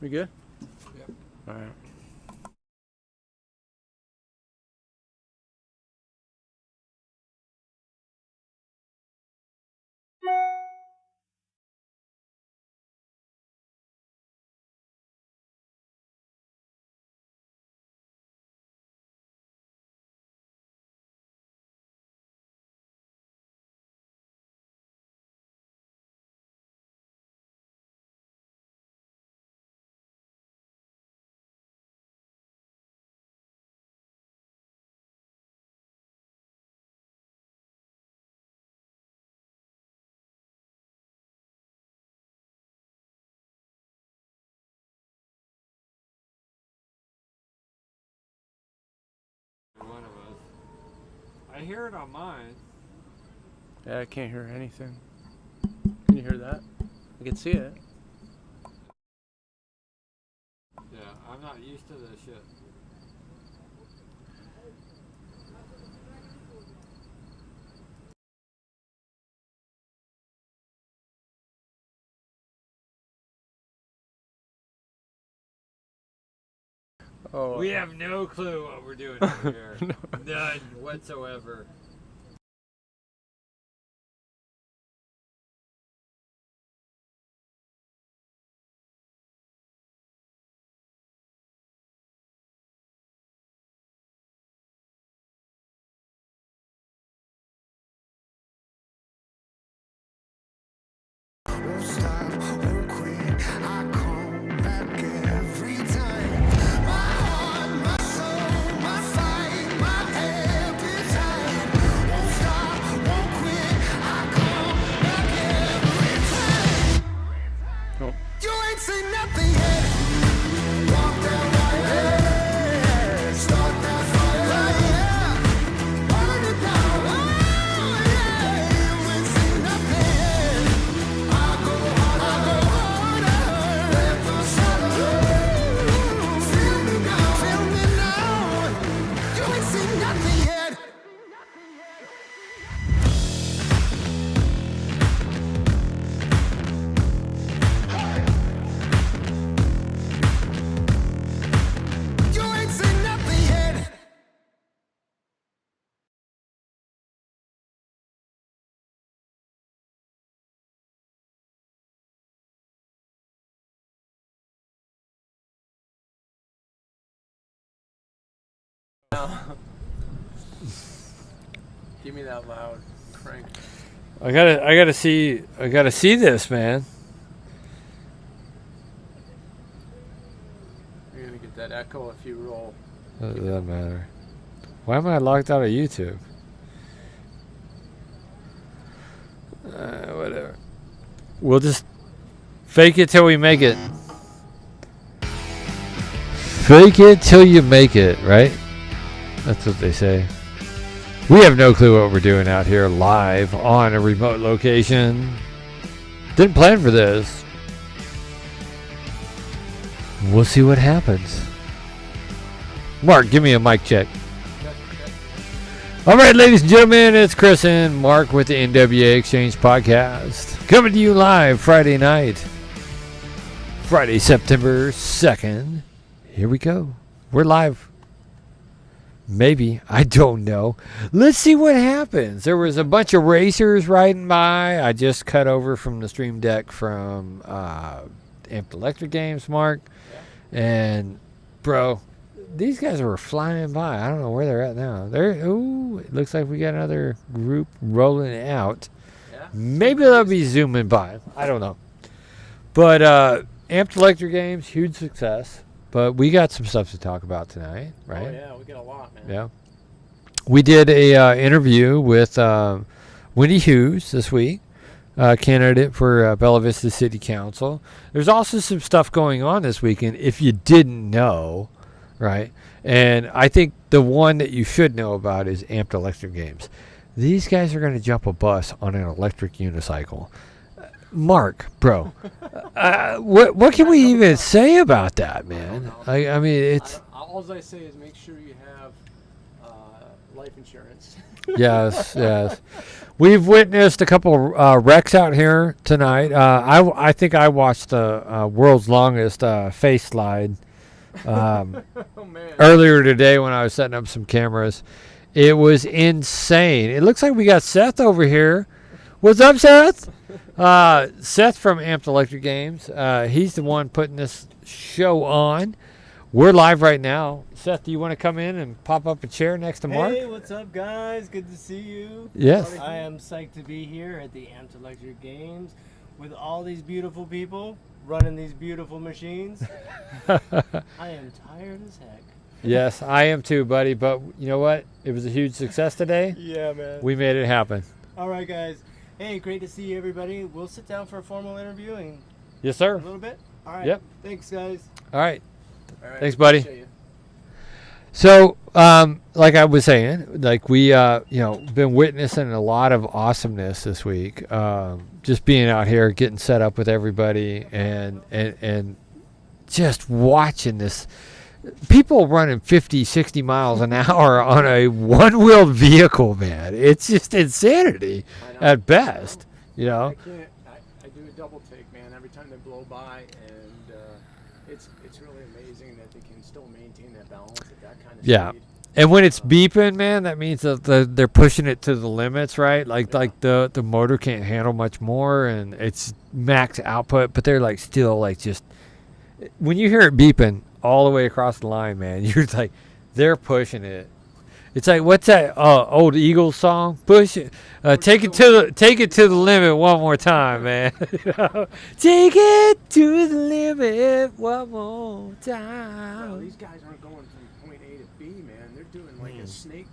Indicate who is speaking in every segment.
Speaker 1: We good?
Speaker 2: Yep.
Speaker 1: All right.
Speaker 2: One of us. I hear it on mine.
Speaker 1: Yeah, I can't hear anything. Can you hear that? I can see it.
Speaker 2: Yeah, I'm not used to this shit.
Speaker 1: Oh.
Speaker 2: We have no clue what we're doing over here.
Speaker 1: No.
Speaker 2: None whatsoever.
Speaker 3: Won't stop, won't quit. I come back every time. My heart, my soul, my fight, my appetite. Won't stop, won't quit. I come back every time.
Speaker 1: Oh.
Speaker 3: You ain't seen nothing yet. Walk that right, start that fire, yeah. Burn it down, oh yeah. You ain't seen nothing yet. I go harder, let the sun feel me now. You ain't seen nothing yet. You ain't seen nothing yet.
Speaker 1: Give me that loud crank.
Speaker 2: I gotta see this, man.
Speaker 1: You're gonna get that echo if you roll.
Speaker 2: It doesn't matter. Why am I locked out of YouTube? Whatever. We'll just fake it till we make it. Fake it till you make it, right? That's what they say. We have no clue what we're doing out here live on a remote location. Didn't plan for this. We'll see what happens. Mark, give me a mic check. All right, ladies and gentlemen, it's Chris and Mark with the NWA Exchange Podcast. Coming to you live Friday night. Friday, September 2nd. Here we go. We're live. Maybe. I don't know. Let's see what happens. There was a bunch of racers riding by. I just cut over from the stream deck from Amped Electric Games, Mark. Yeah. And, bro, these guys were flying by. I don't know where they're at now. Ooh, it looks like we got another group rolling out.
Speaker 1: Yeah.
Speaker 2: Maybe they'll be zooming by. I don't know. But Amped Electric Games, huge success. But we got some stuff to talk about tonight, right?
Speaker 1: Oh yeah, we got a lot, man.
Speaker 2: Yeah. We did a interview with Wendy Hughes this week, candidate for Bella Vista City Council. There's also some stuff going on this weekend if you didn't know, right? And I think the one that you should know about is Amped Electric Games. These guys are going to jump a bus on an electric unicycle. Mark, bro, what can we even say about that, man? I mean, it's...
Speaker 1: All I say is make sure you have life insurance.
Speaker 2: Yes, yes. We've witnessed a couple wrecks out here tonight. I think I watched the world's longest face slide
Speaker 1: Oh man.
Speaker 2: earlier today when I was setting up some cameras. It was insane. It looks like we got Seth over here. What's up, Seth? Seth from Amped Electric Games. He's the one putting this show on. We're live right now. Seth, do you want to come in and pop up a chair next to Mark?
Speaker 4: Hey, what's up, guys? Good to see you.
Speaker 2: Yes.
Speaker 4: I am psyched to be here at the Amped Electric Games with all these beautiful people running these beautiful machines. I am tired as heck.
Speaker 2: Yes, I am too, buddy. But you know what? It was a huge success today.
Speaker 4: Yeah, man.
Speaker 2: We made it happen.
Speaker 4: All right, guys. Hey, great to see everybody. We'll sit down for a formal interview in
Speaker 2: Yes,
Speaker 4: a
Speaker 2: sir.
Speaker 4: little bit. All right.
Speaker 2: Yep.
Speaker 4: Thanks, guys.
Speaker 2: All right.
Speaker 1: All right,
Speaker 2: Thanks, buddy.
Speaker 1: appreciate you.
Speaker 2: So, like I was saying, like we, been witnessing a lot of awesomeness this week. Just being out here, getting set up with everybody, and just watching this. People running 50, 60 miles an hour on a one-wheeled vehicle, man. It's just insanity
Speaker 1: I know.
Speaker 2: at best, you
Speaker 1: I
Speaker 2: know?
Speaker 1: can't. I do a double take, man. Every time they blow by, and it's really amazing that they can still maintain that balance at that kind of
Speaker 2: Yeah.
Speaker 1: speed.
Speaker 2: And when it's beeping, man, that means that they're pushing it to the limits, right? Like the motor can't handle much more, and it's max output, but they're like still like just when you hear it beeping all the way across the line, man, you're like they're pushing it. It's like what's that old Eagles song? Push it, take it to the limit one more time, man. You know? Take it to the limit one more
Speaker 1: Well,
Speaker 2: time.
Speaker 1: these guys aren't going from point A to B, man. They're doing like a snake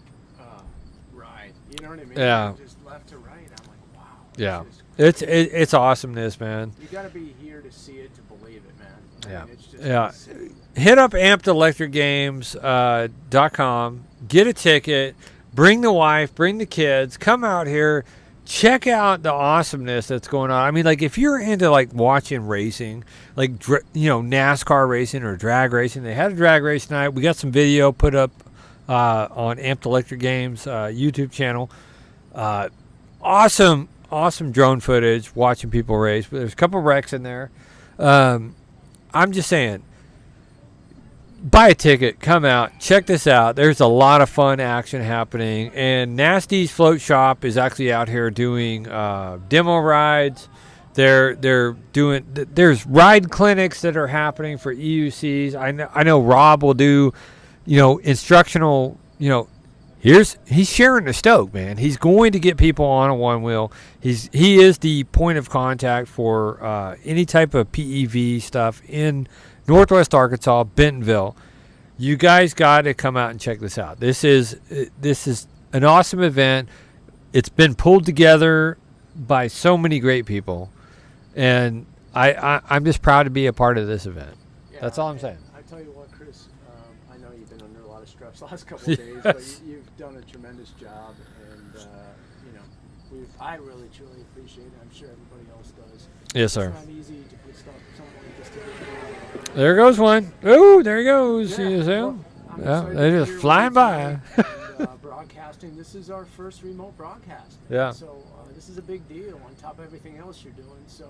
Speaker 1: ride. You know what I mean?
Speaker 2: Yeah.
Speaker 1: Just left to right. I'm like, wow.
Speaker 2: Yeah.
Speaker 1: This is
Speaker 2: It's awesomeness, man.
Speaker 1: You got to be here to see it to believe it, man.
Speaker 2: Yeah.
Speaker 1: It's just
Speaker 2: Yeah.
Speaker 1: insane.
Speaker 2: Hit up ampedelectricgames.com, get a ticket, bring the wife, bring the kids, come out here, check out the awesomeness that's going on. I mean, like if you're into like watching racing, like NASCAR racing or drag racing, they had a drag race tonight. We got some video put up on Amped Electric Games YouTube channel. Awesome drone footage watching people race. But there's a couple wrecks in there. I'm just saying, buy a ticket, come out, check this out. There's a lot of fun action happening, and Nasty's Float Shop is actually out here doing demo rides. They're doing. There's ride clinics that are happening for EUCs. I know Rob will do, instructional. He's sharing the stoke, man. He's going to get people on a one wheel. He is the point of contact for any type of PEV stuff in Northwest Arkansas, Bentonville. You guys got to come out and check this out. This is an awesome event. It's been pulled together by so many great people, and I'm just proud to be a part of this event.
Speaker 1: Yeah,
Speaker 2: That's all I'm
Speaker 1: and
Speaker 2: saying.
Speaker 1: I tell you what, Chris, I know you've been under a lot of stress the last couple of days, but you've done a tremendous job, and I really truly appreciate it. I'm sure everybody else does.
Speaker 2: Yes, sir.
Speaker 1: It's not easy to put something like this together.
Speaker 2: There goes one. Oh, there he goes.
Speaker 1: Yeah,
Speaker 2: You see
Speaker 1: well,
Speaker 2: him?
Speaker 1: I'm
Speaker 2: Yeah,
Speaker 1: excited
Speaker 2: they're
Speaker 1: to be
Speaker 2: just
Speaker 1: here with
Speaker 2: flying
Speaker 1: you
Speaker 2: by.
Speaker 1: tonight and, broadcasting. This is our first remote broadcast. man.
Speaker 2: Yeah.
Speaker 1: So this is a big deal on top of everything else you're doing. So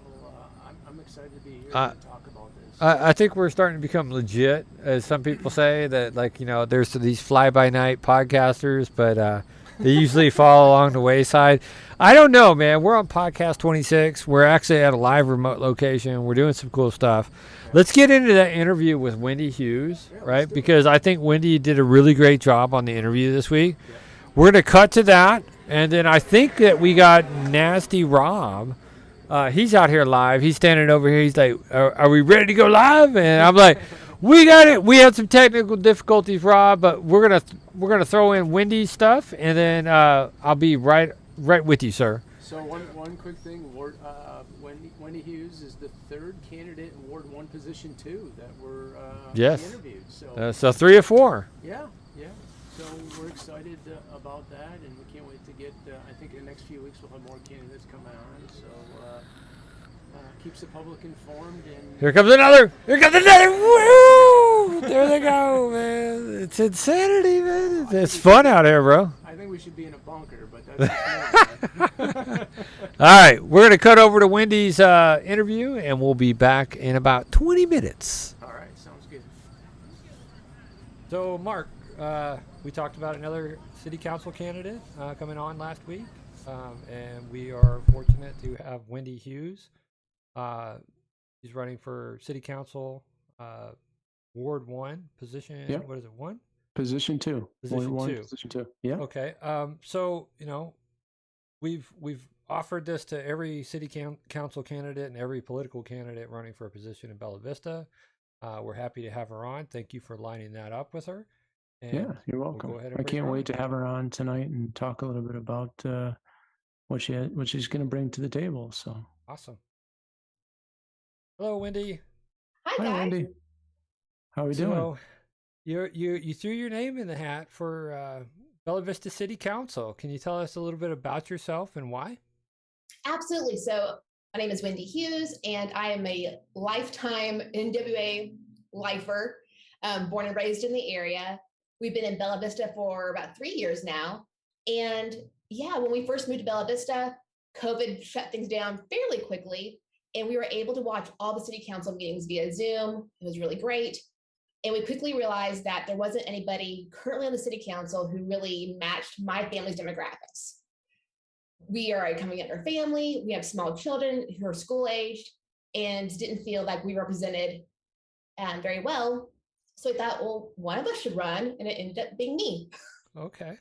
Speaker 1: I'm excited to be here
Speaker 2: Uh,
Speaker 1: and talk about this.
Speaker 2: I think we're starting to become legit, as some people say, that there's these fly-by-night podcasters, but they usually fall along the wayside. I don't know, man. We're on podcast 26. We're actually at a live remote location. We're doing some cool stuff. Let's get into that interview with Wendy Hughes,
Speaker 1: Yeah,
Speaker 2: right?
Speaker 1: let's do it.
Speaker 2: Because I think Wendy did a really great job on the interview this week. We're going to cut to that, and then I think that we got Nasty Rob. He's out here live. He's standing over here. He's like, are we ready to go live? And I'm like, we got it. We had some technical difficulties, Rob, but we're gonna throw in Wendy's stuff, and then I'll be right with you, sir.
Speaker 1: So one quick thing, Wendy Hughes is the third candidate in Ward 1 Position 2 that were
Speaker 2: Yes.
Speaker 1: interviewed. So
Speaker 2: So 3 or 4.
Speaker 1: yeah. So we're excited about that, and we can't wait to get. I think in the next few weeks we'll have more candidates come on. So keeps the public informed. And
Speaker 2: Here comes another. Woo! There they go, man. It's insanity, man. It's fun out here, bro.
Speaker 1: I think we should be in a bunker, but that's just me, man.
Speaker 2: All right, we're going to cut over to Wendy's interview, and we'll be back in about 20 minutes.
Speaker 1: All right, sounds good.
Speaker 2: So, Mark, we talked about another city council candidate coming on last week, and we are fortunate to have Wendy Hughes. She's running for city council, Ward 1, position,
Speaker 5: Yep.
Speaker 2: what is it, 1?
Speaker 5: Position 2.
Speaker 2: Position
Speaker 5: Ward 1,
Speaker 2: 2.
Speaker 5: Position 2. Yeah.
Speaker 2: Okay. So, we've offered this to every city council candidate and every political candidate running for a position in Bella Vista. We're happy to have her on. Thank you for lining that up with her. And
Speaker 5: Yeah, you're
Speaker 2: we'll
Speaker 5: welcome.
Speaker 2: go ahead and
Speaker 5: I
Speaker 2: bring
Speaker 5: can't
Speaker 2: her
Speaker 5: wait
Speaker 2: on.
Speaker 5: to have her on tonight and talk a little bit about what she's going to bring to the table. So,
Speaker 2: Awesome. Hello, Wendy.
Speaker 6: Hi,
Speaker 5: hi,
Speaker 6: guys.
Speaker 5: Wendy. How are we doing?
Speaker 2: So, you threw your name in the hat for Bella Vista City Council. Can you tell us a little bit about yourself and why?
Speaker 6: Absolutely. So, my name is Wendy Hughes, and I am a lifetime NWA lifer, born and raised in the area. We've been in Bella Vista for about 3 years now. And yeah, when we first moved to Bella Vista, COVID shut things down fairly quickly, and we were able to watch all the city council meetings via Zoom. It was really great. And we quickly realized that there wasn't anybody currently on the city council who really matched my family's demographics. We are a coming younger family. We have small children who are school aged and didn't feel like we represented very well. So I thought, well, one of us should run, and it ended up being me.
Speaker 2: Okay.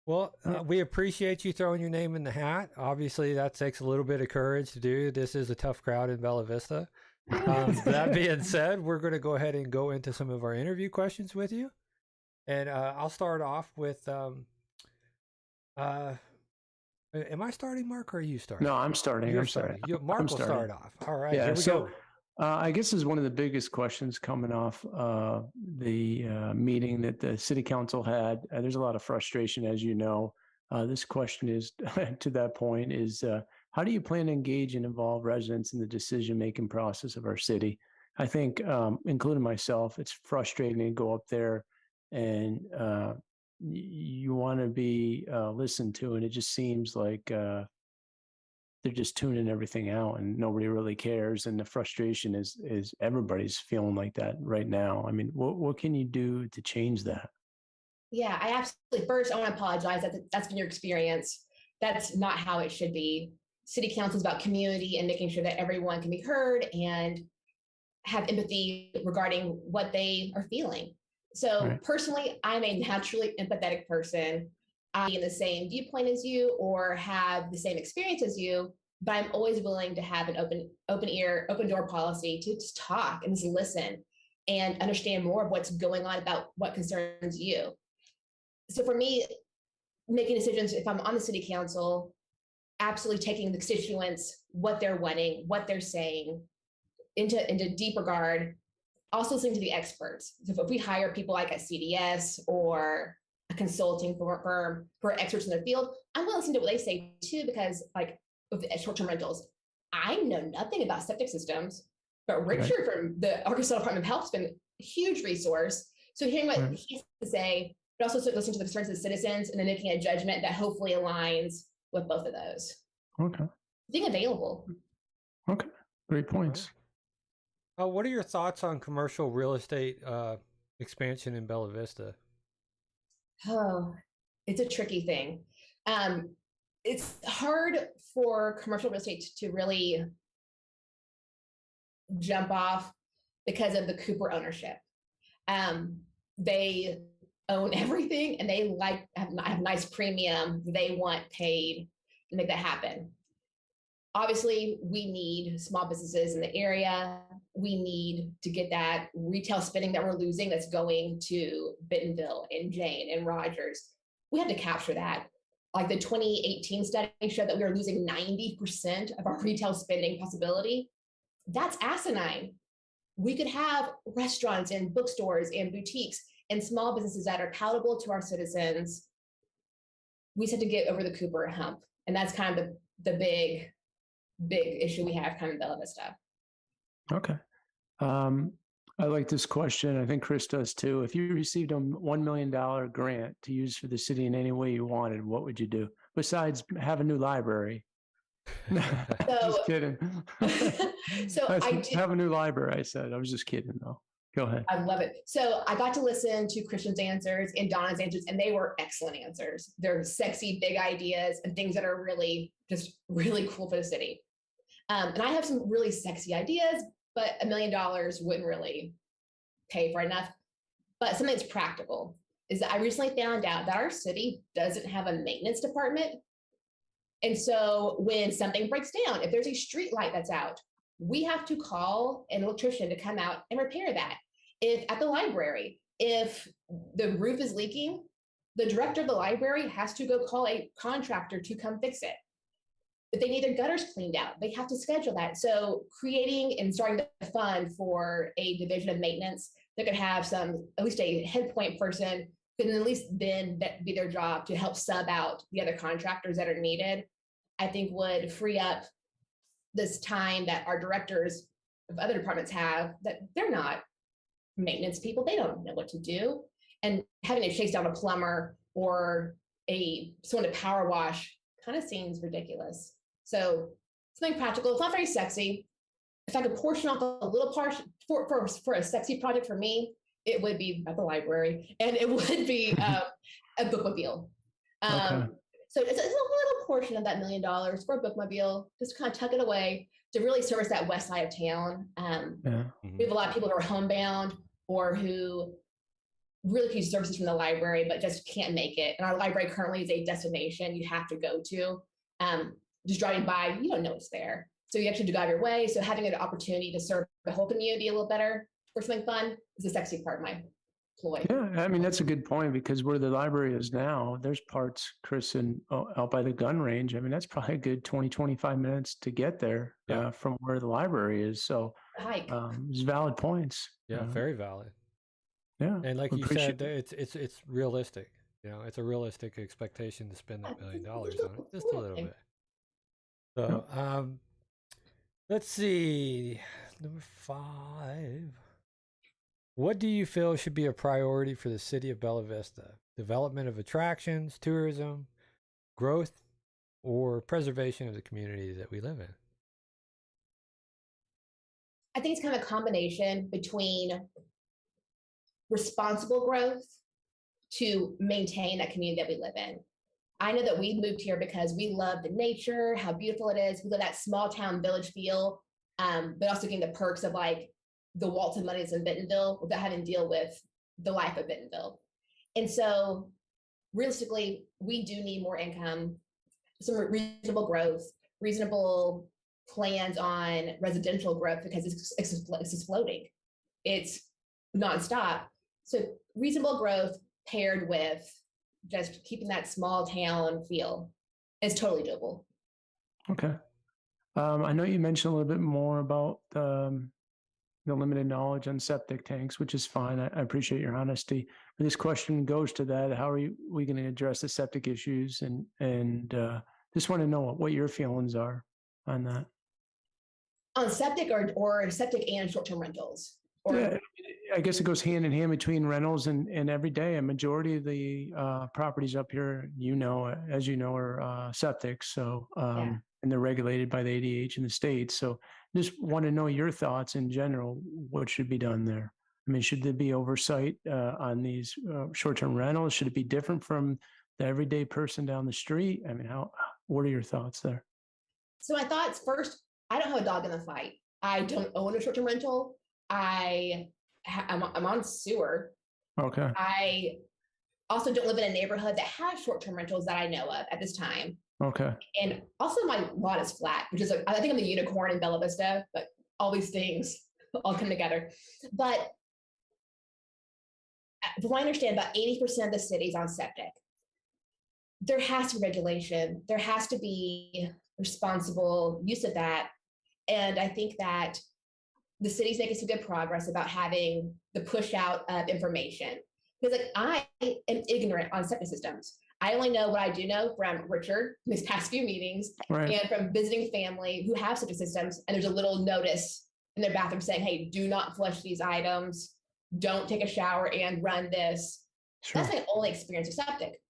Speaker 2: Well, we appreciate you throwing your name in the hat. Obviously, that takes a little bit of courage to do. This is a tough crowd in Bella Vista. That being said, we're going to go ahead and go into some of our interview questions with you. And I'll start off with, am I starting, Mark, or are you starting?
Speaker 5: No, I'm starting.
Speaker 2: You're
Speaker 5: I'm starting.
Speaker 2: Mark
Speaker 5: I'm
Speaker 2: will
Speaker 5: starting.
Speaker 2: start off. All right,
Speaker 5: Yeah,
Speaker 2: here we
Speaker 5: so
Speaker 2: go.
Speaker 5: I guess this is one of the biggest questions coming off the meeting that the city council had. There's a lot of frustration, as you know. This question is, to that point, is how do you plan to engage and involve residents in the decision-making process of our city? I think, including myself, it's frustrating to go up there and you want to be listened to, and it just seems like they're just tuning everything out and nobody really cares. And the frustration is everybody's feeling like that right now. I mean, what can you do to change that?
Speaker 6: Yeah, I absolutely. First, I want to apologize. That's been your experience. That's not how it should be. City council is about community and making sure that everyone can be heard and have empathy regarding what they are feeling. So
Speaker 5: Right.
Speaker 6: personally, I'm a naturally empathetic person. I'm in the same viewpoint as you or have the same experience as you, but I'm always willing to have an open ear, open door policy to just talk and just listen and understand more of what's going on about what concerns you. So for me, making decisions, if I'm on the city council, absolutely taking the constituents, what they're wanting, what they're saying into deep regard, also listening to the experts. So if we hire people like a CDS or a consulting firm who are experts in their field, I'm going to listen to what they say too, because like with the short-term rentals, I know nothing about septic systems, but Richard from the Arkansas Department of Health has been a huge resource. So hearing what he has to say, but also listening to the concerns of the citizens and then making a judgment that hopefully aligns with both of those.
Speaker 5: Okay.
Speaker 6: Being available.
Speaker 5: Okay. Great points.
Speaker 2: What are your thoughts on commercial real estate expansion in Bella Vista?
Speaker 6: Oh, it's a tricky thing. It's hard for commercial real estate to really jump off because of the Cooper ownership. They own everything and they have nice premium they want paid to make that happen. Obviously, we need small businesses in the area. We need to get that retail spending that we're losing that's going to Bentonville and Jane and Rogers. We have to capture that. Like the 2018 study showed that we are losing 90% of our retail spending possibility. That's asinine. We could have restaurants and bookstores and boutiques and small businesses that are palatable to our citizens. We just have to get over the Cooper hump. And that's kind of the big issue we have kind of in Bella Vista.
Speaker 5: Okay. I like this question. I think Chris does too. If you received a $1 million grant to use for the city in any way you wanted, what would you do? Besides have a new library. Just kidding.
Speaker 6: So I did,
Speaker 5: Have a new library, I said. I was just kidding though. Go ahead.
Speaker 6: I love it. So I got to listen to Christian's answers and Donna's answers, and they were excellent answers. They're sexy, big ideas and things that are really just really cool for the city. And I have some really sexy ideas, but $1 million wouldn't really pay for enough. But something that's practical is that I recently found out that our city doesn't have a maintenance department. And so when something breaks down, if there's a street light that's out, we have to call an electrician to come out and repair that. If at the library, if the roof is leaking, the director of the library has to go call a contractor to come fix it. If they need their gutters cleaned out, they have to schedule that. So creating and starting the fund for a division of maintenance that could have at least a head point person, could at least then that be their job to help sub out the other contractors that are needed, I think would free up this time that our directors of other departments have, that they're not maintenance people. They don't know what to do. And having to chase down a plumber or someone to power wash kind of seems ridiculous. So something practical. It's not very sexy. If I could portion off a little part for a sexy project for me, it would be at the library, and it would be a bookmobile.
Speaker 5: Okay.
Speaker 6: So it's a little portion of that $1 million for a bookmobile, just kind of tuck it away to really service that west side of town.
Speaker 5: Yeah.
Speaker 6: We have a lot of people who are homebound or who really could use services from the library, but just can't make it. And our library currently is a destination you have to go to. Just driving by, you don't know it's there. So you actually have to go out of your way. So having an opportunity to serve the whole community a little better for something fun is the sexy part of my ploy.
Speaker 5: Yeah, I mean, that's a good point because where the library is now, there's parts, Chris, and out by the gun range. I mean, that's probably a good 20, 25 minutes to get there from where the library is. So
Speaker 6: Hike.
Speaker 5: it's valid points.
Speaker 2: Yeah, very valid.
Speaker 5: Yeah.
Speaker 2: And like
Speaker 5: we
Speaker 2: you
Speaker 5: appreciate
Speaker 2: said, it's realistic. You know, it's a realistic expectation to spend that $1 million on it, just a little bit. So, let's see, number 5. What do you feel should be a priority for the city of Bella Vista? Development of attractions, tourism, growth, or preservation of the community that we live in?
Speaker 6: I think it's kind of a combination between responsible growth to maintain that community that we live in. I know that we moved here because we love the nature, how beautiful it is. We love that small town village feel, but also getting the perks of like the Walton Monies in Bentonville without having to deal with the life of Bentonville. And so realistically, we do need more income, some reasonable growth, reasonable plans on residential growth because it's exploding. It's nonstop. So reasonable growth paired with just keeping that small town feel is totally doable.
Speaker 5: Okay. I know you mentioned a little bit more about the limited knowledge on septic tanks, which is fine. I appreciate your honesty. But this question goes to that. How are we going to address the septic issues? And just want to know what your feelings are on that.
Speaker 6: On septic or septic and short-term rentals? Or
Speaker 5: Yeah, I guess it goes hand in hand between rentals and every day. A majority of the properties up here, as you know, are septic. So, and they're regulated by the ADH in the state. So just want to know your thoughts in general, what should be done there? I mean, should there be oversight on these short-term rentals? Should it be different from the everyday person down the street? I mean, what are your thoughts there?
Speaker 6: So my thoughts first, I don't have a dog in the fight. I don't own a short-term rental. I'm on sewer.
Speaker 5: Okay.
Speaker 6: I also don't live in a neighborhood that has short-term rentals that I know of at this time.
Speaker 5: Okay.
Speaker 6: And also my lot is flat, which is I think I'm the unicorn in Bella Vista, but all these things all come together. But from what I understand, about 80% of the city's on septic. There has to be regulation. There has to be responsible use of that. And I think that the city's making some good progress about having the push out of information. Because I am ignorant on septic systems. I only know what I do know from Richard in these past few meetings,
Speaker 5: Right.
Speaker 6: and from visiting family who have septic systems, and there's a little notice in their bathroom saying, hey, do not flush these items, don't take a shower and run this.
Speaker 5: Sure.
Speaker 6: That's my only experience with septic.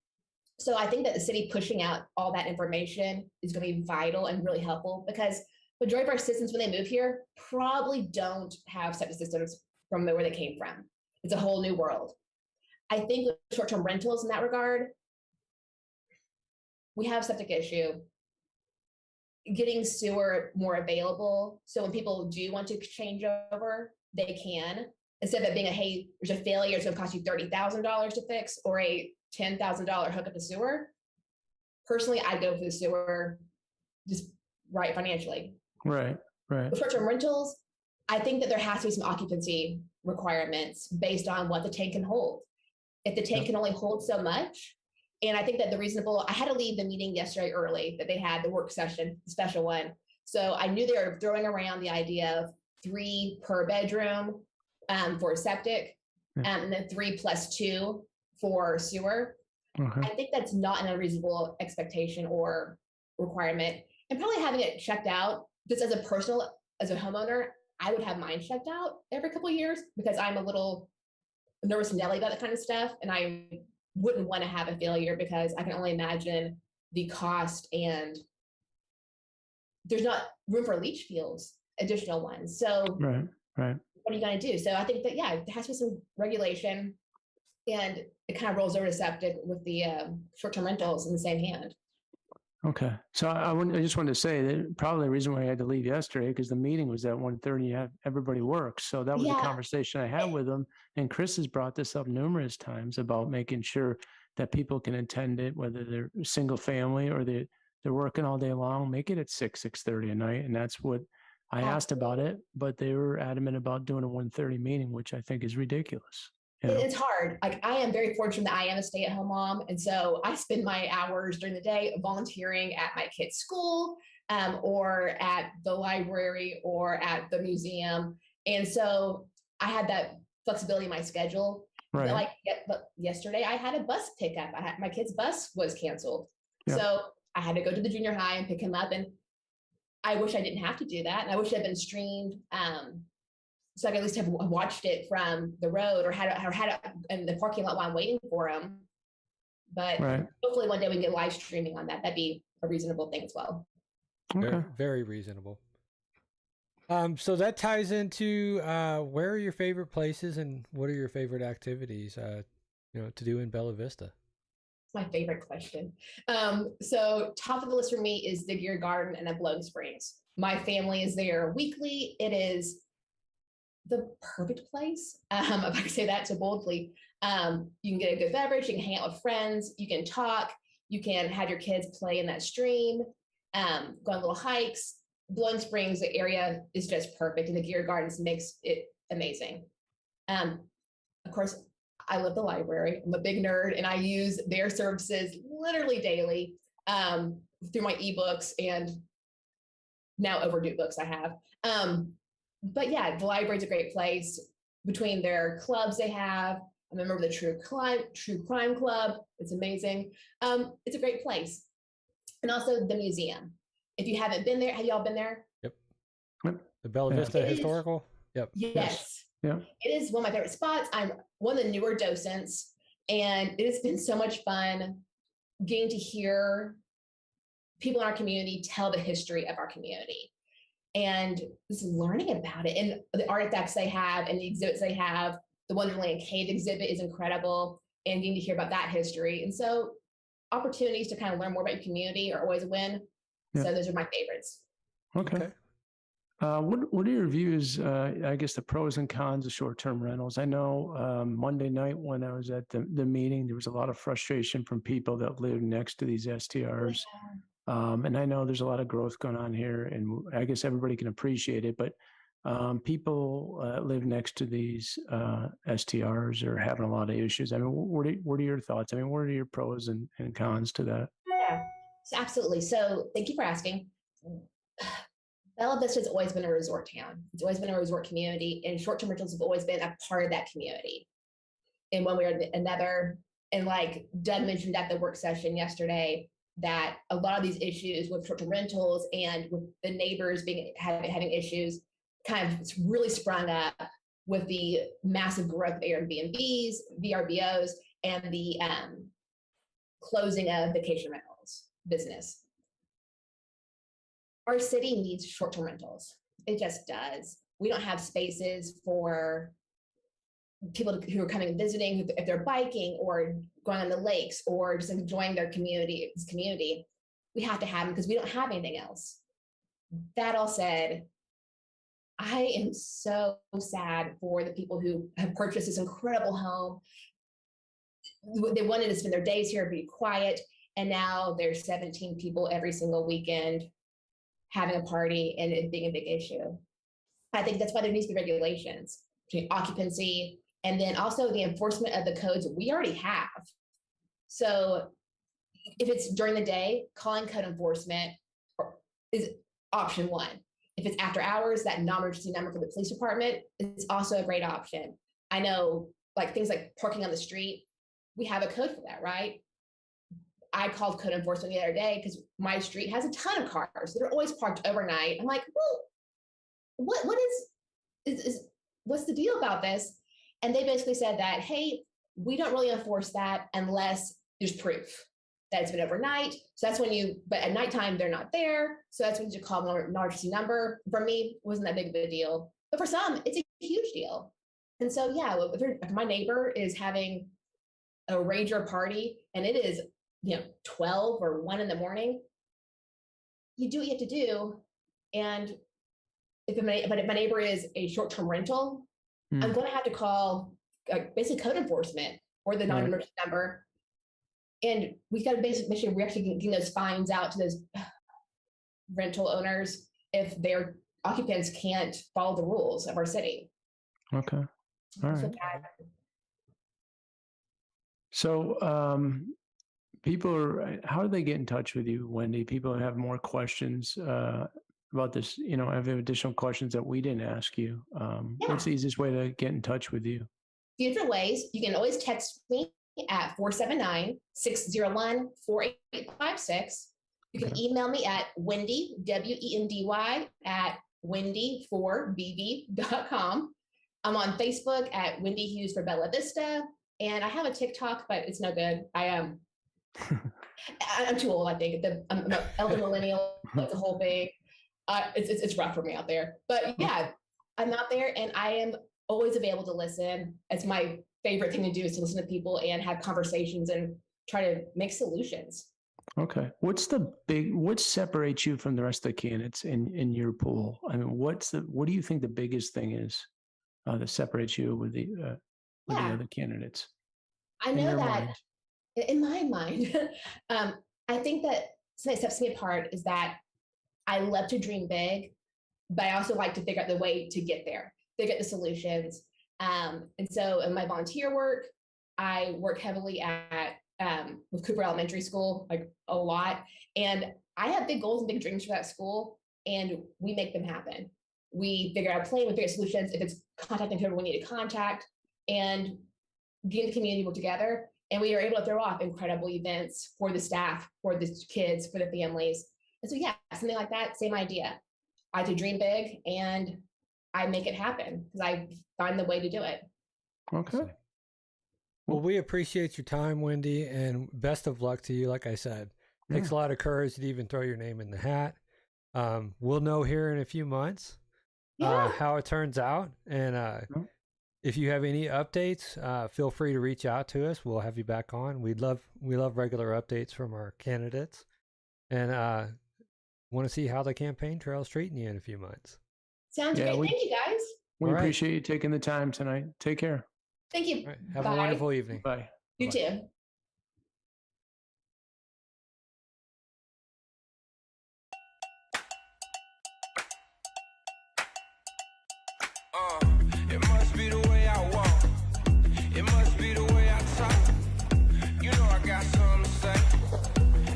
Speaker 6: So I think that the city pushing out all that information is going to be vital and really helpful, because majority of our citizens, when they move here, probably don't have septic systems from where they came from. It's a whole new world. I think with short-term rentals in that regard, we have septic issue. Getting sewer more available, so when people do want to change over, they can, instead of it being a, hey, there's a failure, it's going to cost you $30,000 to fix, or a $10,000 hookup to sewer. Personally, I'd go for the sewer, just right financially.
Speaker 5: Right.
Speaker 6: With short-term rentals, I think that there has to be some occupancy requirements based on what the tank can hold. If the tank can only hold so much, and I think that I had to leave the meeting yesterday early that they had, the work session, the special one. So I knew they were throwing around the idea of 3 per bedroom for septic, and then 3 + 2 for sewer. I think that's not an unreasonable expectation or requirement. And probably having it checked out, just as a homeowner, I would have mine checked out every couple of years, because I'm a little nervous Nelly about that kind of stuff. And I wouldn't want to have a failure, because I can only imagine the cost, and there's not room for leach fields, additional ones. So
Speaker 5: Right.
Speaker 6: what are you going to do? So I think that, yeah, there has to be some regulation, and it kind of rolls over to septic with the short-term rentals in the same hand.
Speaker 5: Okay. So I just wanted to say that probably the reason why I had to leave yesterday, because the meeting was at 1:30, everybody works. So that was the
Speaker 6: Yeah.
Speaker 5: conversation I had with them. And Chris has brought this up numerous times about making sure that people can attend it, whether they're single family or they're working all day long, make it at 6:30 at night. And that's what I asked about it, but they were adamant about doing a 1:30 meeting, which I think is ridiculous. You know?
Speaker 6: It's hard. Like, I am very fortunate that I am a stay-at-home mom, and so I spend my hours during the day volunteering at my kids' school, or at the library, or at the museum. And so I had that flexibility in my schedule.
Speaker 5: Right.
Speaker 6: Like yesterday, I had a bus pickup. My kid's bus was canceled,
Speaker 5: Yep.
Speaker 6: so I had to go to the junior high and pick him up. And I wish I didn't have to do that, and I wish it had been streamed. So I could at least have watched it from the road, or had it in the parking lot while I'm waiting for him. But hopefully one day we can get live streaming on that. That'd be a reasonable thing as well.
Speaker 5: Okay.
Speaker 2: Very, very reasonable. So that ties into where are your favorite places and what are your favorite activities to do in Bella Vista?
Speaker 6: It's my favorite question. So top of the list for me is the Gear Garden and at Blowing Springs. My family is there weekly. It is the perfect place, if I can say that so boldly. You can get a good beverage, you can hang out with friends, you can talk, you can have your kids play in that stream, go on little hikes. Blowing Springs, the area is just perfect, and the Gear Gardens makes it amazing. Of course, I love the library. I'm a big nerd, and I use their services literally daily through my ebooks and now overdue books I have. But yeah, the library is a great place. Between their clubs they have, I'm a member of the True Crime Club. It's amazing. It's a great place. And also the museum. If you haven't been there, have y'all been there?
Speaker 2: Yep.
Speaker 5: Yep.
Speaker 2: The Bella Vista Historical? Yep.
Speaker 6: Yes.
Speaker 5: Yeah.
Speaker 6: It is one of my favorite spots. I'm one of the newer docents, and it has been so much fun getting to hear people in our community tell the history of our community. And just learning about it, and the artifacts they have and the exhibits they have. The Wonderland Cave exhibit is incredible, and getting to hear about that history. And so opportunities to kind of learn more about your community are always a win.
Speaker 5: Yeah.
Speaker 6: So those are my favorites.
Speaker 5: Okay. What are your views, I guess, the pros and cons of short-term rentals? I know Monday night when I was at the meeting, there was a lot of frustration from people that live next to these STRs. And I know there's a lot of growth going on here, and I guess everybody can appreciate it, but people live next to these STRs are having a lot of issues. I mean, what are your thoughts? I mean, what are your pros and cons to that?
Speaker 6: Yeah, absolutely. So thank you for asking. Bella Vista has always been a resort town. It's always been a resort community, and short-term rentals have always been a part of that community in one way or another. And like Doug mentioned at the work session yesterday, that a lot of these issues with short-term rentals and with the neighbors having issues kind of really sprung up with the massive growth of Airbnbs, VRBOs, and the closing of vacation rentals business. Our city needs short-term rentals. It just does. We don't have spaces for people who are coming and visiting, if they're biking or going on the lakes or just enjoying their community. We have to have them because we don't have anything else. That all said, I am so sad for the people who have purchased this incredible home. They wanted to spend their days here, be quiet, and now there's 17 people every single weekend having a party and it being a big issue. I think that's why there needs to be regulations between occupancy and then also the enforcement of the codes we already have. So if it's during the day, calling code enforcement is option one. If it's after hours, that non-emergency number for the police department is also a great option. I know like things like parking on the street, we have a code for that, right? I called code enforcement the other day because my street has a ton of cars that are always parked overnight. I'm like, well, what's the deal about this? And they basically said that, hey, we don't really enforce that unless there's proof that it's been overnight. So that's when but at nighttime, they're not there. So that's when you call an emergency number. For me, it wasn't that big of a deal. But for some, it's a huge deal. And so, yeah, if my neighbor is having a rager party and it is 12 or 1 in the morning, you do what you have to do. And if my neighbor is a short-term rental, I'm going to have to call basically code enforcement or the non-emergency number. And we've got to basically make sure we're actually getting those fines out to those rental owners if their occupants can't follow the rules of our city.
Speaker 5: Okay. All right. So how do they get in touch with you, Wendy? People have more questions about this, have additional questions that we didn't ask you. What's the easiest way to get in touch with you?
Speaker 6: Few different ways. You can always text me at 479-601-4856. You can email me at Wendy, WENDY, at wendy4bv.com. I'm on Facebook at Wendy Hughes for Bella Vista. And I have a TikTok, but it's no good. I'm too old, I think. I'm an elder millennial. That's the whole thing. It's rough for me out there. But yeah, I'm out there and I am always available to listen. It's my favorite thing to do is to listen to people and have conversations and try to make solutions.
Speaker 5: Okay. What separates you from the rest of the candidates in your pool? I mean, what do you think the biggest thing is that separates you with the other candidates?
Speaker 6: I know that in my mind, I think that something that sets me apart is that I love to dream big, but I also like to figure out the way to get there, figure out the solutions. And so in my volunteer work, I work heavily with Cooper Elementary School, like a lot. And I have big goals and big dreams for that school, and we make them happen. We figure out a plan, we figure out solutions. If it's contacting whoever we need to contact and getting the community work together. And we are able to throw off incredible events for the staff, for the kids, for the families. And so, yeah, something like that, same idea. I like to dream big and I make it happen because I find the way to do it.
Speaker 5: Okay.
Speaker 2: Well, we appreciate your time, Wendy, and best of luck to you. Like I said, it takes a lot of courage to even throw your name in the hat. We'll know here in a few months how it turns out. And if you have any updates, feel free to reach out to us. We'll have you back on. We love regular updates from our candidates, and want to see how the campaign trail's treating you in a few months.
Speaker 6: Sounds great. Thank you, guys.
Speaker 5: We appreciate you taking the time tonight. Take care.
Speaker 6: Thank you.
Speaker 2: Right. Have a wonderful evening.
Speaker 5: Bye.
Speaker 6: You too.
Speaker 3: It must be the way I walk. It must be the way I talk. You know I got something to say.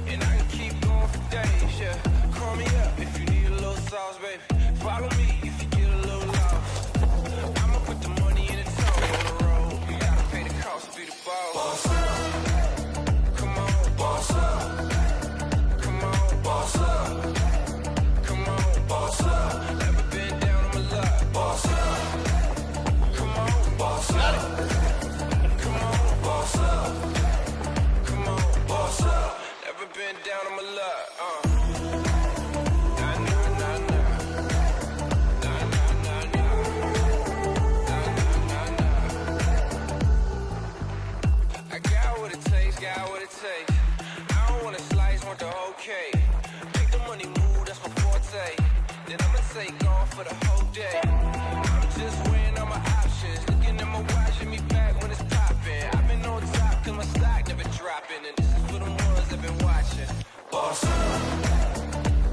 Speaker 3: And I can keep going for days, yeah. Call me up if you need a little sauce, baby. Follow me if you get a little lost. I'ma put the money in the toll on the road. You gotta pay the cost to be the boss.
Speaker 7: for the whole day. I'm just weighing all my options, looking at my watch, hit me back when it's popping. I've been on top 'cause my stock never dropping, and this is for the ones that been watching. Boss up,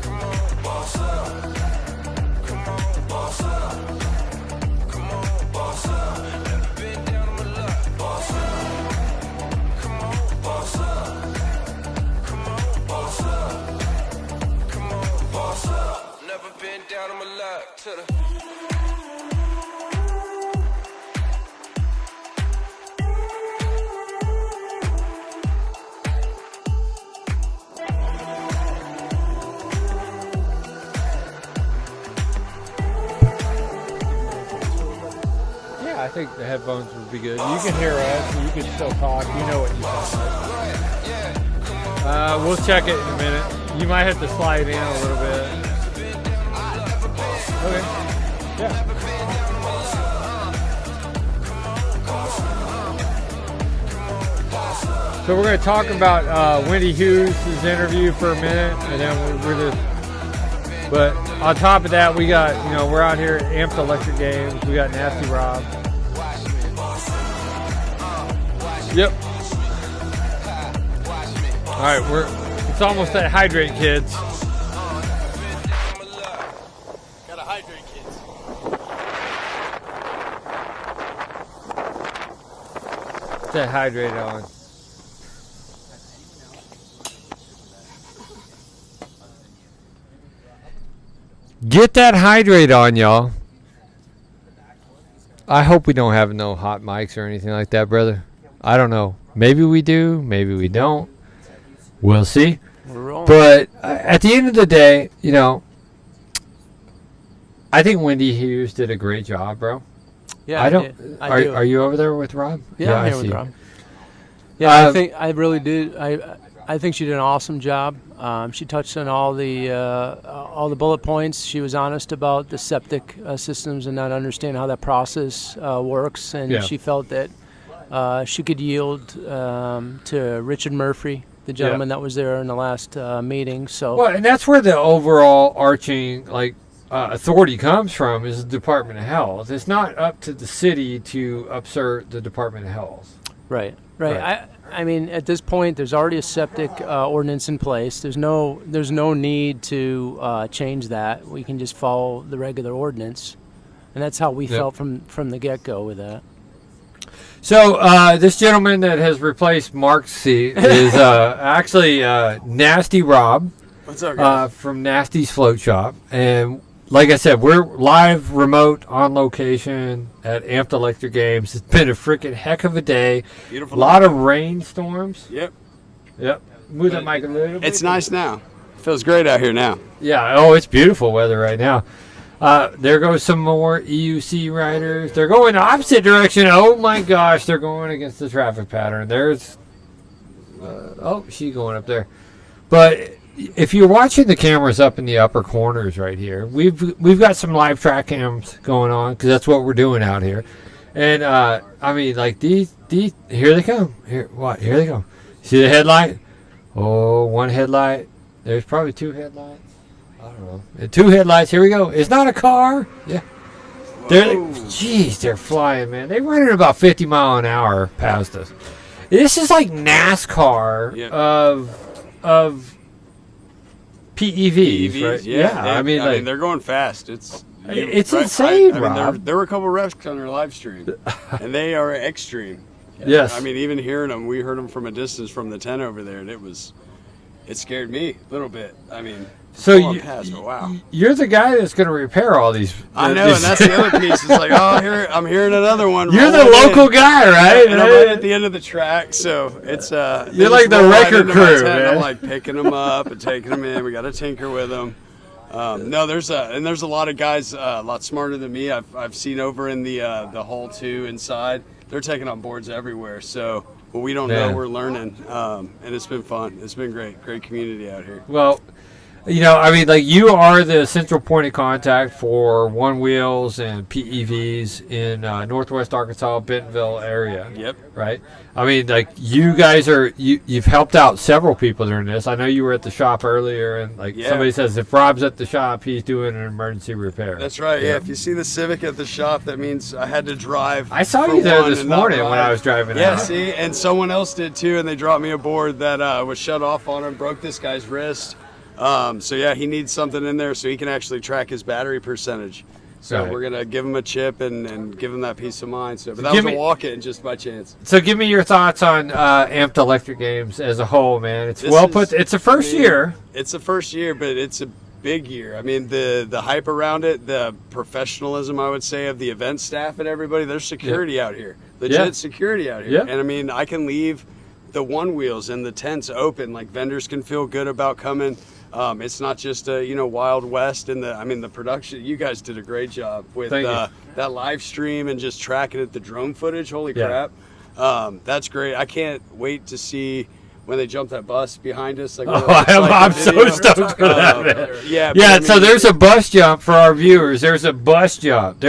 Speaker 7: come on, boss up, come on, boss up, come on, boss up. Never been down on my luck, boss up, come on, boss up, come on, boss up, come on, boss up. Never been down on my luck to the.
Speaker 2: Yeah, I think the headphones would be good. You can hear us, and you can still talk. You know what you sound like. We'll check it in a minute. You might have to slide in a little bit. Okay. Yeah. So we're going to talk about Wendy Hughes' interview for a minute, and then we're just. But on top of that, we got, we're out here at Amped Electric Games. We got Nasty Rob. Yep. All right, it's almost that hydrate, kids.
Speaker 4: Gotta hydrate, kids.
Speaker 2: Get that hydrate on. Get that hydrate on, y'all. I hope we don't have no hot mics or anything like that, brother. I don't know. Maybe we do. Maybe we don't. We'll see.
Speaker 5: We're rolling.
Speaker 2: But at the end of the day, I think Wendy Hughes did a great job, bro.
Speaker 5: Yeah,
Speaker 2: I don't.
Speaker 5: did. I do.
Speaker 2: Are you over there with Rob?
Speaker 5: Yeah, I'm
Speaker 2: I
Speaker 5: here with
Speaker 2: see.
Speaker 5: Rob. Yeah,
Speaker 2: Um,
Speaker 5: I really did. I think she did an awesome job. She touched on all the bullet points. She was honest about the septic systems and not understand how that process works. And
Speaker 2: Yeah.
Speaker 5: she felt that she could yield to Richard Murphy, the gentleman that was there in the last meeting. So
Speaker 2: Well, and that's where the overall arching authority comes from, is the Department of Health. It's not up to the city to upsert the Department of Health.
Speaker 5: Right.
Speaker 2: Right.
Speaker 5: I mean, at this point, there's already a septic ordinance in place. There's no need to change that. We can just follow the regular ordinance, and that's how we
Speaker 2: Yep.
Speaker 5: felt from the get-go with that.
Speaker 2: So this gentleman that has replaced Mark's seat is actually Nasty Rob.
Speaker 8: What's up, guys?
Speaker 2: From Nasty's Float Shop. And like I said, we're live, remote, on location at Amped Electric Games. It's been a freaking heck of a day.
Speaker 8: Beautiful.
Speaker 2: A lot of rainstorms.
Speaker 8: Yep.
Speaker 2: Yep. Move that mic a little bit.
Speaker 8: It's nice now. Feels great out here now.
Speaker 2: Yeah. Oh, it's beautiful weather right now. There goes some more EUC riders. They're going the opposite direction. Oh my gosh, they're going against the traffic pattern. There's, she's going up there. But if you're watching the cameras up in the upper corners right here, we've got some live track cams going on because that's what we're doing out here. And I mean, like these, here they come. Here they come. See the headlight? Oh, one headlight. There's probably two headlights. I don't know. Two headlights. Here we go. It's not a car. Yeah. They're flying, man. They run at about 50 mile an hour past us. This is like NASCAR
Speaker 8: Yeah.
Speaker 2: of PEVs, right?
Speaker 8: Yeah.
Speaker 2: I mean,
Speaker 8: they're going fast. It's
Speaker 2: insane,
Speaker 8: I mean,
Speaker 2: Rob.
Speaker 8: there were a couple wrecks on their live stream, and they are extreme.
Speaker 2: Yes.
Speaker 8: I mean, even hearing them, we heard them from a distance from the 10 over there, and it scared me a little bit. I mean,
Speaker 2: So
Speaker 8: going past, but wow.
Speaker 2: you're the guy that's going to repair all these.
Speaker 8: I know, and that's the other piece. It's like, I'm hearing another one.
Speaker 2: You're the
Speaker 8: rolling
Speaker 2: local
Speaker 8: in.
Speaker 2: guy, right?
Speaker 8: And I'm right at the end of the track, so it's they
Speaker 2: You're
Speaker 8: just
Speaker 2: like the
Speaker 8: roll right
Speaker 2: wrecker
Speaker 8: into my
Speaker 2: crew,
Speaker 8: tent, and
Speaker 2: man.
Speaker 8: I'm like picking them up and taking them in. We got to tinker with them. No, there's a lot of guys a lot smarter than me. I've seen over in the hole 2 inside. They're taking on boards everywhere. So what we don't
Speaker 2: Man.
Speaker 8: know, we're learning, and it's been fun. It's been great community out here.
Speaker 2: Well, You know, I mean, like, you are the central point of contact for One Wheels and PEVs in Northwest Arkansas, Bentonville area.
Speaker 8: Yep.
Speaker 2: Right? I mean, like, you guys you've helped out several people during this. I know you were at the shop earlier, and, like,
Speaker 8: Yeah.
Speaker 2: somebody says if Rob's at the shop, he's doing an emergency repair.
Speaker 8: That's right. Yeah. If you see the Civic at the shop, that means I had to drive.
Speaker 2: I saw
Speaker 8: for
Speaker 2: you there
Speaker 8: one
Speaker 2: this
Speaker 8: and not
Speaker 2: morning when
Speaker 8: ride.
Speaker 2: I was driving
Speaker 8: Yeah,
Speaker 2: out.
Speaker 8: see, and someone else did too, and they dropped me a board that was shut off on him, broke this guy's wrist. So yeah, he needs something in there so he can actually track his battery percentage. So
Speaker 2: Right.
Speaker 8: we're gonna give him a chip and give him that peace of mind. So, but that
Speaker 2: Give
Speaker 8: was
Speaker 2: me-
Speaker 8: a walk-in just by chance.
Speaker 2: So give me your thoughts on Amped Electric Games as a whole, man. It's
Speaker 8: This
Speaker 2: well
Speaker 8: is-
Speaker 2: put. It's the first
Speaker 8: I mean,
Speaker 2: year.
Speaker 8: It's the first year, but it's a big year. I mean, the hype around it, the professionalism, I would say, of the event staff and everybody. There's security out here, legit
Speaker 2: Yeah.
Speaker 8: security out here.
Speaker 2: Yeah.
Speaker 8: And I mean, I can leave the One Wheels and the tents open. Like vendors can feel good about coming. It's not just a Wild West, and the production. You guys did a great job with
Speaker 2: Thank you.
Speaker 8: that live stream and just tracking it, the drone footage. Holy
Speaker 2: Yeah.
Speaker 8: crap, that's great. I can't wait to see when they jump that bus behind us. Like,
Speaker 2: Oh,
Speaker 8: what it looks like
Speaker 2: I'm
Speaker 8: in
Speaker 2: so
Speaker 8: video.
Speaker 2: stoked for that, man.
Speaker 8: Yeah, but
Speaker 2: Yeah,
Speaker 8: I
Speaker 2: so
Speaker 8: mean,
Speaker 2: there's a bus jump for our viewers. There's a bus jump.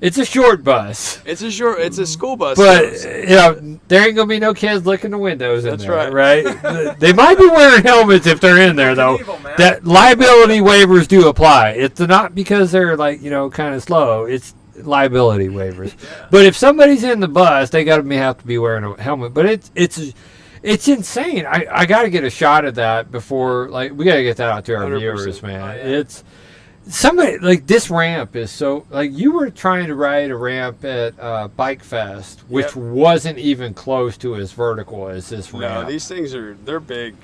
Speaker 2: It's a short bus.
Speaker 8: It's a school bus.
Speaker 2: But
Speaker 8: so-
Speaker 2: there ain't gonna be no kids licking the windows in
Speaker 8: That's
Speaker 2: there,
Speaker 8: right.
Speaker 2: They might be wearing helmets if they're in there, though. That liability waivers do apply. It's not because they're kind of slow. It's liability waivers. But if somebody's in the bus, they gotta have to be wearing a helmet. But it's insane. I got to get a shot of that before. Like, we got to get that out to our
Speaker 8: 100%.
Speaker 2: viewers, man. It's somebody like this ramp is so like you were trying to ride a ramp at Bike Fest, which
Speaker 8: Yep.
Speaker 2: wasn't even close to as vertical as this
Speaker 8: No,
Speaker 2: ramp.
Speaker 8: these things they're big.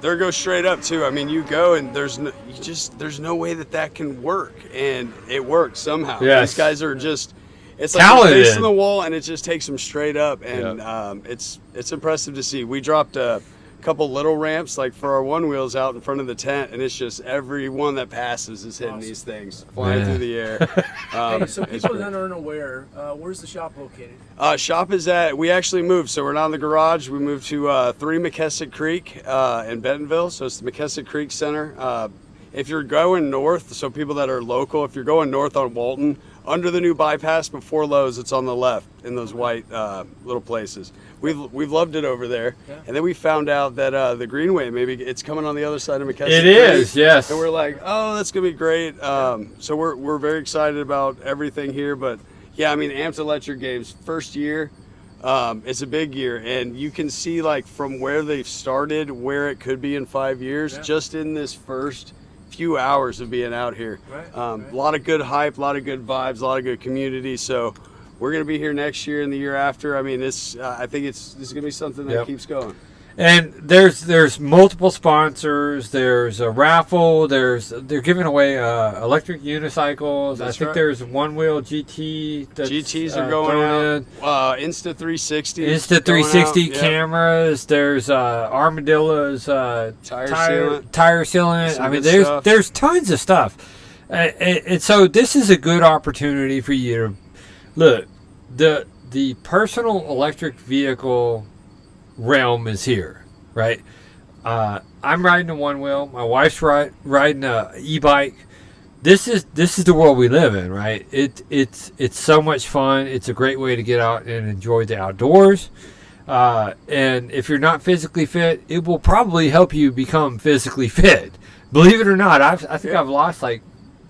Speaker 8: They go straight up too. I mean, you go and there's no way that can work, and it works somehow.
Speaker 2: Yes.
Speaker 8: These guys are just. It's like
Speaker 2: Talented.
Speaker 8: they're facing the wall, and it just takes them straight up, and it's impressive to see. We dropped a couple little ramps like for our One Wheels out in front of the tent, and it's just every one that passes is hitting these things flying
Speaker 2: Yeah.
Speaker 8: through the air.
Speaker 1: Hey, so
Speaker 8: it's
Speaker 1: people
Speaker 8: great.
Speaker 1: that aren't aware, where's the shop located?
Speaker 8: Shop is we actually moved, so we're not in the garage. We moved to 3 McKessick Creek in Bentonville, so it's the McKessick Creek Center. If you're going north, so people that are local, if you're going north on Walton, under the new bypass before Lowe's, it's on the left in those white little places. We've loved it over there, and then we found out that the Greenway, maybe it's coming on the other side of McKessick
Speaker 2: It
Speaker 8: Creek.
Speaker 2: is, yes.
Speaker 8: And we're like, oh, that's gonna be great. So we're very excited about everything here. But yeah, I mean, Amped Electric Games first year, it's a big year, and you can see like from where they've started, where it could be in 5 years, just in this first few hours of being out here. A lot of good hype, a lot of good vibes, a lot of good community. So we're gonna be here next year and the year after. I mean, I think this is gonna be something that
Speaker 2: Yep.
Speaker 8: keeps going.
Speaker 2: And there's multiple sponsors. There's a raffle. They're giving away electric unicycles.
Speaker 8: That's
Speaker 2: I think
Speaker 8: right.
Speaker 2: there's One Wheel GT. That's,
Speaker 8: GTs are
Speaker 2: thrown
Speaker 8: going
Speaker 2: in.
Speaker 8: out. Insta360.
Speaker 2: Insta 360 cameras. There's Armadillo's
Speaker 8: Tire sealant.
Speaker 2: tire sealant.
Speaker 8: Some
Speaker 2: I mean,
Speaker 8: good stuff.
Speaker 2: there's tons of stuff, and so this is a good opportunity for you to look. The personal electric vehicle realm is here, right? I'm riding a One Wheel. My wife's riding a e-bike. This is the world we live in, right? It's so much fun. It's a great way to get out and enjoy the outdoors. And if you're not physically fit, it will probably help you become physically fit. Believe it or not, I think I've lost like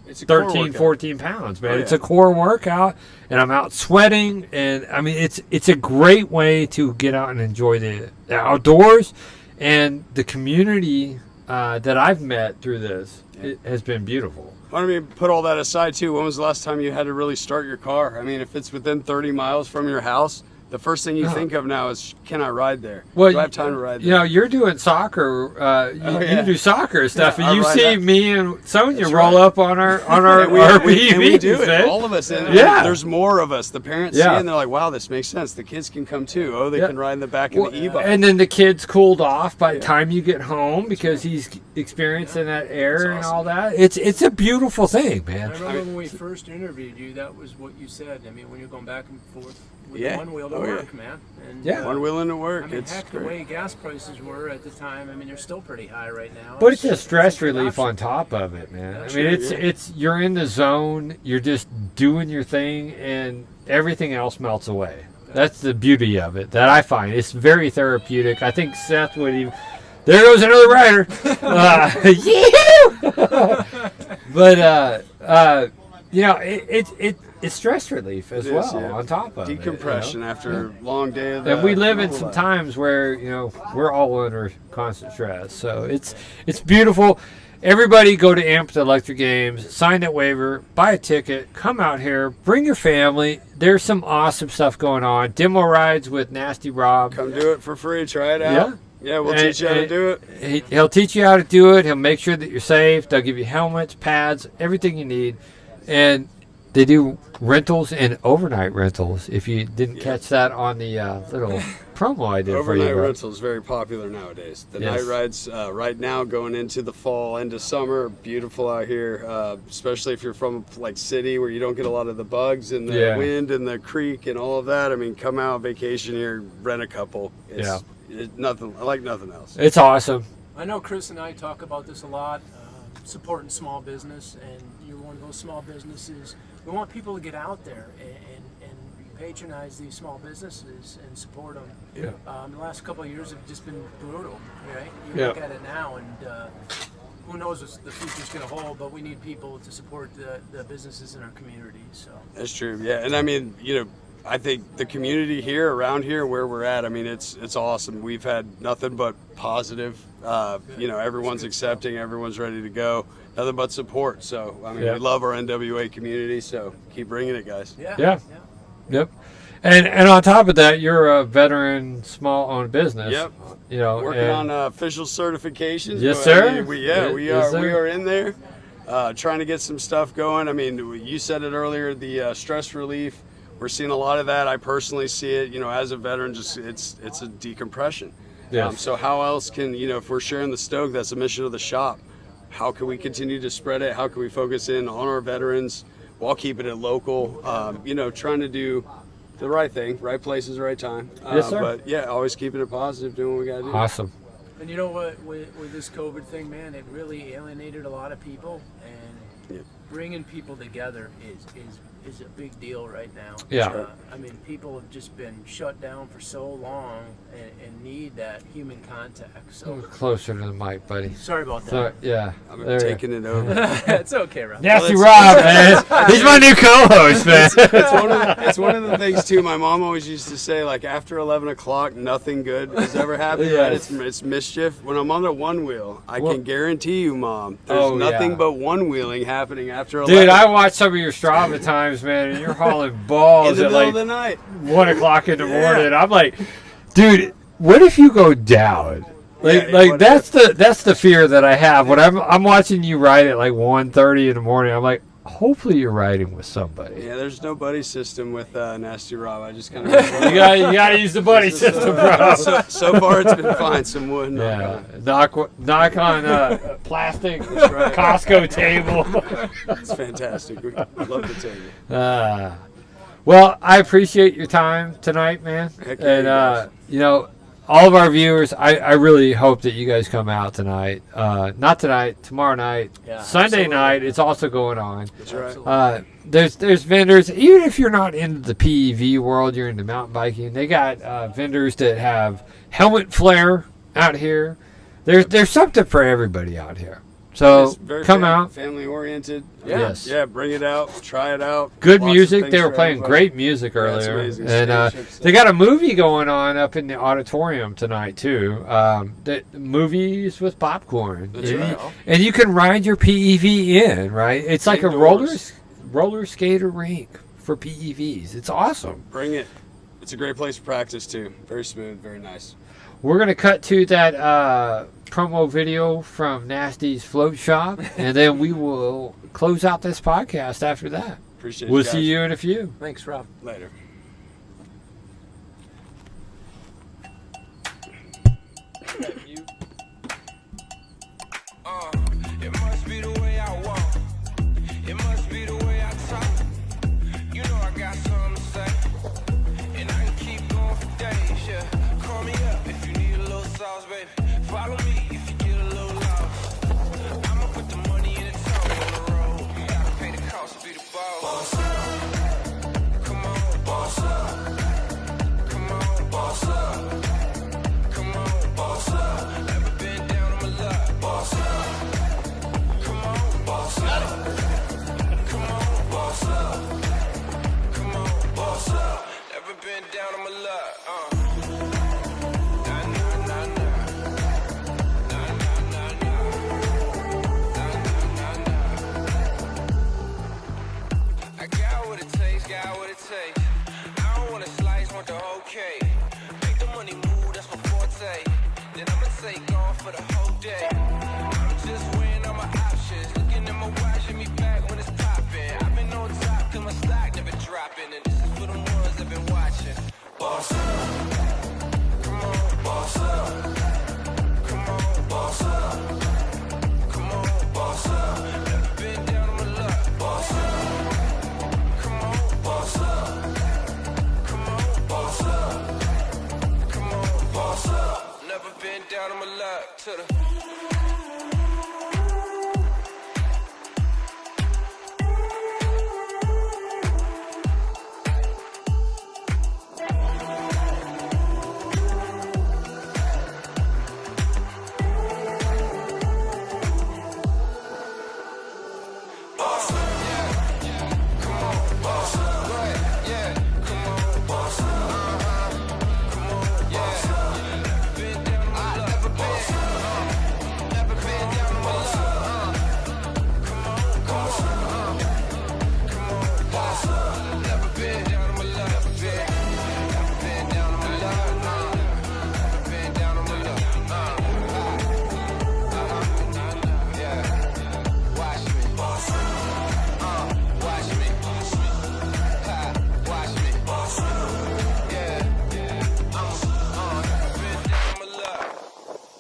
Speaker 8: It's a core
Speaker 2: 13,
Speaker 8: workout.
Speaker 2: 14 pounds, man.
Speaker 8: Oh,
Speaker 2: It's
Speaker 8: yeah.
Speaker 2: a core workout, and I'm out sweating, and I mean it's a great way to get out and enjoy the outdoors, and the community that I've met through this it has been beautiful.
Speaker 8: I mean, put all that aside too. When was the last time you had to really start your car? I mean, if it's within 30 miles from your house, the first thing you think of now is, can I ride there?
Speaker 2: Well,
Speaker 8: do I have time to ride there?
Speaker 2: You know, you're doing soccer. You do soccer stuff,
Speaker 8: Yeah,
Speaker 2: and you
Speaker 8: I ride
Speaker 2: see
Speaker 8: that.
Speaker 2: me and Sonia
Speaker 8: That's
Speaker 2: roll
Speaker 8: right.
Speaker 2: up on our
Speaker 8: and we
Speaker 2: PEVs,
Speaker 8: do it,
Speaker 2: man.
Speaker 8: all of us. And
Speaker 2: Yeah.
Speaker 8: there's more of us. The parents see
Speaker 2: Yeah.
Speaker 8: it and they're like, wow, this makes sense. The kids can come too. Oh, they
Speaker 2: Yeah.
Speaker 8: can ride in the back of the e-bike.
Speaker 2: And then the kid's cooled off by the time you get home because he's experiencing that air and all that. It's a beautiful thing, man.
Speaker 1: I remember when we first interviewed you, that was what you said. I mean, when you're going back and forth with
Speaker 8: Yeah.
Speaker 1: One Wheel to to
Speaker 8: Oh, yeah.
Speaker 1: work, man. And,
Speaker 2: Yeah.
Speaker 8: One willing to work.
Speaker 1: I mean,
Speaker 8: It's
Speaker 1: heck, the
Speaker 8: great.
Speaker 1: way gas prices were at the time, I mean, they're still pretty high right now.
Speaker 2: But it's just
Speaker 1: a
Speaker 2: stress
Speaker 1: good
Speaker 2: relief
Speaker 1: option.
Speaker 2: on top of it, man. I
Speaker 1: That's
Speaker 2: mean,
Speaker 1: right,
Speaker 2: it's you're in the zone. You're just doing your thing, and everything else melts away. That's the beauty of it that I find. It's very therapeutic. I think Seth would even. There goes another rider. But you know, it's stress relief as
Speaker 8: It is,
Speaker 2: well
Speaker 8: yeah.
Speaker 2: on top of it, you know?
Speaker 8: Decompression after a long day of
Speaker 2: And we live in
Speaker 8: normal
Speaker 2: some
Speaker 8: life.
Speaker 2: times where, you know, we're all under constant stress. So it's beautiful. Everybody go to Amped Electric Games, sign that waiver, buy a ticket, come out here, bring your family. There's some awesome stuff going on. Demo rides with Nasty Rob.
Speaker 8: Come do it for free. Try it out.
Speaker 2: Yeah.
Speaker 8: Yeah, we'll
Speaker 2: And-
Speaker 8: teach you how to
Speaker 2: and
Speaker 8: do it.
Speaker 2: He'll teach you how to do it. He'll make sure that you're safe. They'll give you helmets, pads, everything you need. And they do rentals and overnight rentals. If you didn't catch that on the little promo I did for you.
Speaker 8: Overnight
Speaker 2: bro.
Speaker 8: rental is very popular nowadays. The
Speaker 2: Yes.
Speaker 8: night rides right now going into the fall, into summer, beautiful out here. Especially if you're from like city where you don't get a lot of the bugs and the
Speaker 2: Yeah.
Speaker 8: wind and the creek and all of that. I mean, come out vacation here, rent a couple. It's nothing. I like nothing else.
Speaker 2: It's awesome.
Speaker 1: I know Chris and I talk about this a lot, supporting small business, and you're one of those small businesses. We want people to get out there and patronize these small businesses and support them.
Speaker 2: Yeah.
Speaker 1: The last couple of years have just been brutal, right? You
Speaker 2: Yeah.
Speaker 1: look at it now, and who knows what the future's going to hold, but we need people to support the businesses in our community. So.
Speaker 8: That's true. Yeah, and I mean, you know, I think the community here, around here, where we're at, I mean, it's awesome. We've had nothing but positive. You know, everyone's accepting, everyone's ready to go. Nothing but support. So, I mean,
Speaker 2: Yeah.
Speaker 8: we love our NWA community. So keep bringing it, guys.
Speaker 2: Yeah. Yep. And on top of that, you're a veteran small-owned business.
Speaker 8: Yep.
Speaker 2: You know,
Speaker 8: Working
Speaker 2: and-
Speaker 8: on official certifications.
Speaker 2: Yes,
Speaker 8: but, I
Speaker 2: sir.
Speaker 8: mean, we
Speaker 2: Yes,
Speaker 8: are. We
Speaker 2: sir.
Speaker 8: are in there, trying to get some stuff going. I mean, you said it earlier. The stress relief. We're seeing a lot of that. I personally see it. You know, as a veteran, just it's a decompression.
Speaker 2: Yes.
Speaker 8: So how else can, you know, if we're sharing the stoke, that's the mission of the shop. How can we continue to spread it? How can we focus in on our veterans while keeping it local? You know, trying to do the right thing, right places, right time.
Speaker 2: Yes, sir.
Speaker 8: But yeah, always keeping it positive, doing what we got to do.
Speaker 2: Awesome.
Speaker 1: And you know what, with this COVID thing, man, it really alienated a lot of people, and
Speaker 8: Yeah.
Speaker 1: bringing people together is a big deal right now.
Speaker 2: Yeah.
Speaker 1: I mean, people have just been shut down for so long and need that human contact. So
Speaker 2: Closer to the mic, buddy.
Speaker 1: sorry about that.
Speaker 2: So, yeah.
Speaker 8: I'm
Speaker 2: There you go.
Speaker 8: taking it over.
Speaker 1: It's okay, Rob.
Speaker 2: Nasty
Speaker 8: Well,
Speaker 2: Rob, man. He's my new co-host, man.
Speaker 8: It's one of the things too. My mom always used to say, like, after 11 o'clock, nothing good has ever happened. Right?
Speaker 2: Yes.
Speaker 8: It's mischief. When I'm on the one wheel, I
Speaker 2: Well-
Speaker 8: can guarantee you, Mom, there's
Speaker 2: Oh,
Speaker 8: nothing
Speaker 2: yeah.
Speaker 8: but one wheeling happening after 11.
Speaker 2: Dude, I watched some of your Strava times, man, and you're hauling
Speaker 8: in
Speaker 2: balls
Speaker 8: the
Speaker 2: at
Speaker 8: middle
Speaker 2: like
Speaker 8: of the night.
Speaker 2: 1 o'clock in the
Speaker 8: Yeah.
Speaker 2: morning. I'm like, dude, what if you go down? Like,
Speaker 8: Yeah,
Speaker 2: like
Speaker 8: what
Speaker 2: that's the fear that I have when I'm watching you ride at like 1:30 in the morning. I'm like, hopefully you're riding with somebody.
Speaker 8: Yeah, there's no buddy system with Nasty Rob. I just kind
Speaker 2: You
Speaker 8: of.
Speaker 2: gotta use the buddy system, bro.
Speaker 8: So far, it's been fine. Some wood. knock
Speaker 2: Yeah,
Speaker 8: on.
Speaker 2: knock on plastic
Speaker 8: right.
Speaker 2: Costco table.
Speaker 8: It's fantastic. We love the table.
Speaker 2: Well, I appreciate your time tonight, man.
Speaker 8: Heck yeah,
Speaker 2: And
Speaker 8: you guys.
Speaker 2: you know, all of our viewers, I really hope that you guys come out tonight. Not tonight, tomorrow night,
Speaker 1: Yeah,
Speaker 2: Sunday
Speaker 1: absolutely.
Speaker 2: night. It's also going on.
Speaker 8: That's right.
Speaker 1: Absolutely.
Speaker 2: There's vendors. Even if you're not into the PEV world, you're into mountain biking. They got vendors that have helmet flare out here. There's something for everybody out here. So
Speaker 8: It's very
Speaker 2: come out.
Speaker 8: Family oriented.
Speaker 2: Yes.
Speaker 8: Yeah, bring it out. Try it out.
Speaker 2: Good
Speaker 8: Lots of
Speaker 2: music.
Speaker 8: things
Speaker 2: They were
Speaker 8: for
Speaker 2: playing
Speaker 8: everybody.
Speaker 2: great music
Speaker 8: Yeah, it's
Speaker 2: earlier,
Speaker 8: amazing.
Speaker 2: and
Speaker 8: Spaceships.
Speaker 2: they got a movie going on up in the auditorium tonight too. The movies with popcorn,
Speaker 8: That's
Speaker 2: and,
Speaker 8: right.
Speaker 2: you, and you can ride your PEV in. Right, it's like a
Speaker 8: Indoors.
Speaker 2: roller skater rink for PEVs. It's awesome.
Speaker 8: Bring it. It's a great place to practice too. Very smooth. Very nice.
Speaker 2: We're gonna cut to that promo video from Nasty's Float Shop, and then we will close out this podcast after that.
Speaker 8: Appreciate
Speaker 2: We'll
Speaker 8: you.
Speaker 2: see
Speaker 8: guys.
Speaker 2: you in a few.
Speaker 1: Thanks, Rob.
Speaker 8: Later.
Speaker 7: It must be the way I walk. It must be the way I talk. You know I got something to say, and I can keep to the.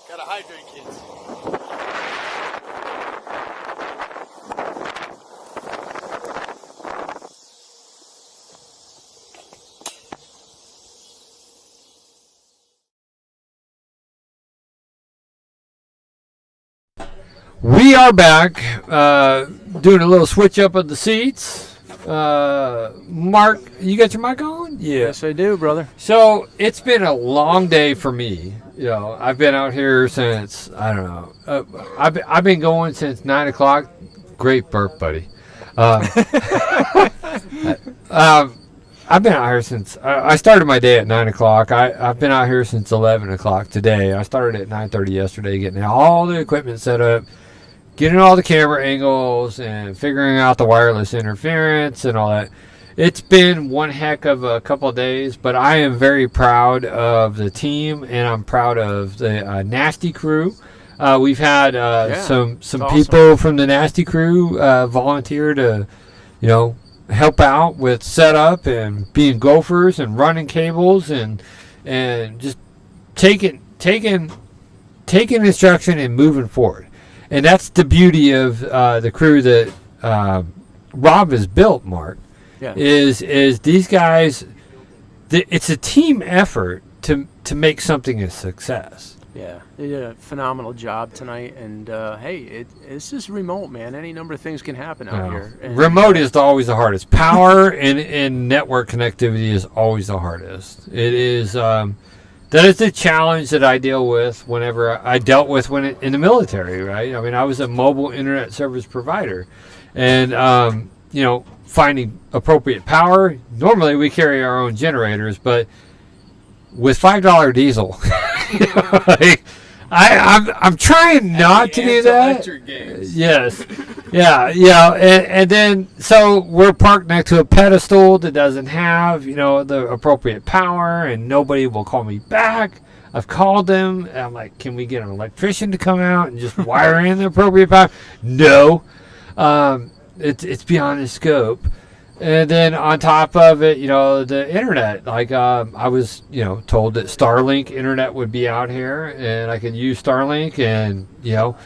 Speaker 1: Gotta hydrate, kids.
Speaker 2: We are back, doing a little switch up of the seats. Mark, you got your mic on? Yeah.
Speaker 5: Yes, I do, brother.
Speaker 2: So it's been a long day for me. You know, I've been out here since, I don't know, I've been going since 9 o'clock. Great burp, buddy. I've been out here since, I started my day at 9 o'clock. I've been out here since 11 o'clock today. I started at 9:30 yesterday, getting all the equipment set up, getting all the camera angles and figuring out the wireless interference and all that. It's been one heck of a couple of days, but I am very proud of the team, and I'm proud of the Nasty crew. We've had some
Speaker 5: awesome.
Speaker 2: people from the Nasty crew volunteer to, you know, help out with setup and being gophers and running cables and just taking instruction and moving forward. And that's the beauty of the crew that Rob has built, Mark.
Speaker 5: Yeah.
Speaker 2: Is these guys? It's a team effort to make something a success.
Speaker 5: Yeah, they did a phenomenal job tonight, and hey, it's just remote, man. Any number of things can happen out here. And,
Speaker 2: Remote is always the hardest. Power and network connectivity is always the hardest. It is that is the challenge that I deal with whenever I dealt with in the military, right? I mean, I was a mobile internet service provider, and you know, finding appropriate power. Normally, we carry our own generators, but with $5 diesel. Like, I'm trying not to do that. Yes, yeah, and then so we're parked next to a pedestal that doesn't have, you know, the appropriate power, and nobody will call me back. I've called them, and I'm like, can we get an electrician to come out and just wire in the appropriate power? No, it's beyond the scope. And then on top of it, you know, the internet, like I was, you know, told that Starlink internet would be out here and I could use Starlink, and, you know,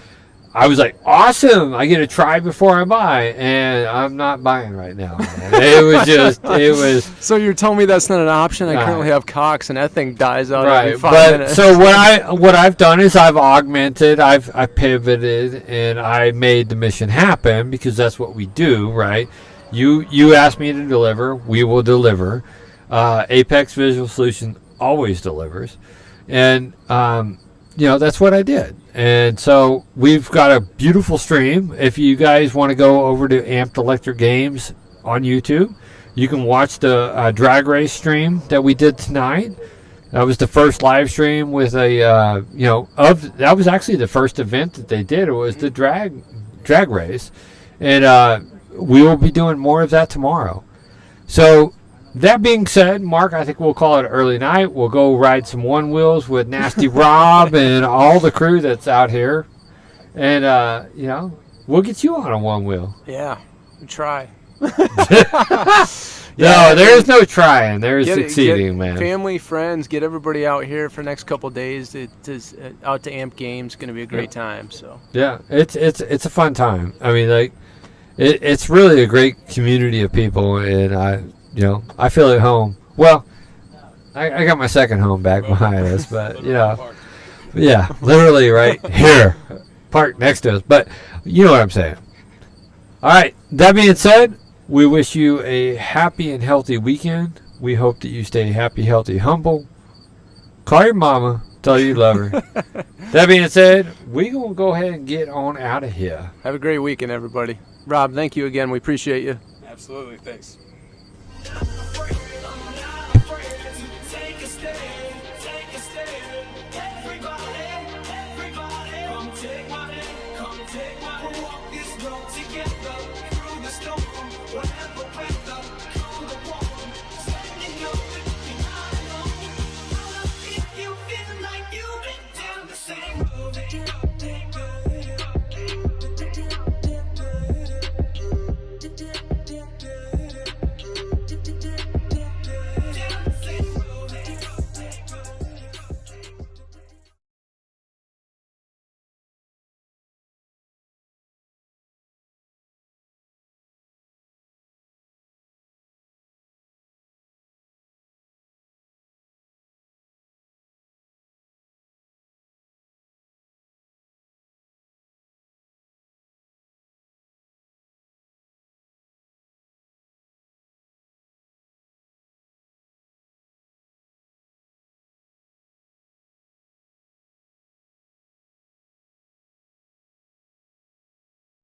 Speaker 2: I was like, awesome, I get to try before I buy, and I'm not buying right now. It was.
Speaker 5: So you're telling me that's not an option? I currently have Cox, and that thing dies out every
Speaker 2: Right,
Speaker 5: 5
Speaker 2: but
Speaker 5: minutes.
Speaker 2: so what I've done is I've augmented, I've pivoted, and I made the mission happen, because that's what we do, right? You asked me to deliver, we will deliver. Apex Visual Solutions always delivers, and you know, that's what I did. And so we've got a beautiful stream. If you guys want to go over to Amped Electric Games on YouTube, you can watch the drag race stream that we did tonight. That was the first live stream with a you know, that was actually the first event that they did. It was the drag race, and we will be doing more of that tomorrow. So that being said, Mark, I think we'll call it early night. We'll go ride some one wheels with Nasty Rob and all the crew that's out here, and you know, we'll get you on a one wheel.
Speaker 5: Yeah, try.
Speaker 2: No, there's no trying. There's succeeding, man.
Speaker 5: Family, friends, get everybody out here for the next couple of days. Out to Amp Games. Going to be a great time. So
Speaker 2: yeah, it's a fun time. I mean, like, it's really a great community of people, and I feel at home. Well, I got my second home back behind us, but you know, Yeah, literally right here, parked next to us. But you know what I'm saying. All right. That being said, we wish you a happy and healthy weekend. We hope that you stay happy, healthy, humble. Call your mama. Tell her you love her. That being said, we're going to go ahead and get on out of here.
Speaker 9: Have a great weekend, everybody. Rob, thank you again. We appreciate you.
Speaker 8: Absolutely. Thanks.
Speaker 3: Take a stand, everybody, come take my hand, come take my hand, walk this road together.